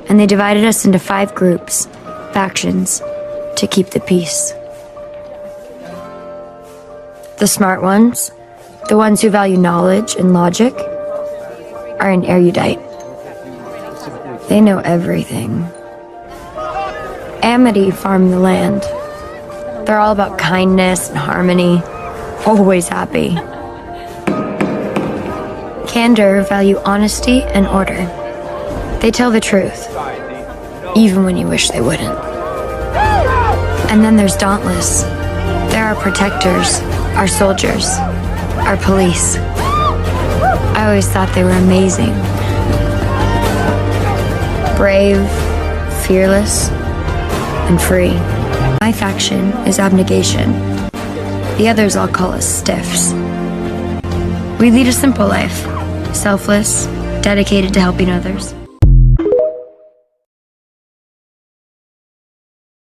and they divided us into 5 groups, factions, to keep the peace. The smart ones, the ones who value knowledge and logic, are an erudite. They know everything. Amity farm the land. They're all about kindness and harmony, always happy. Candor value honesty and order. They tell the truth, even when you wish they wouldn't. And then there's Dauntless. They're our protectors, our soldiers, our police. I always thought they were amazing. Brave, fearless, and free. My faction is Abnegation. The others all call us Stiffs. We lead a simple life, selfless, dedicated to helping others.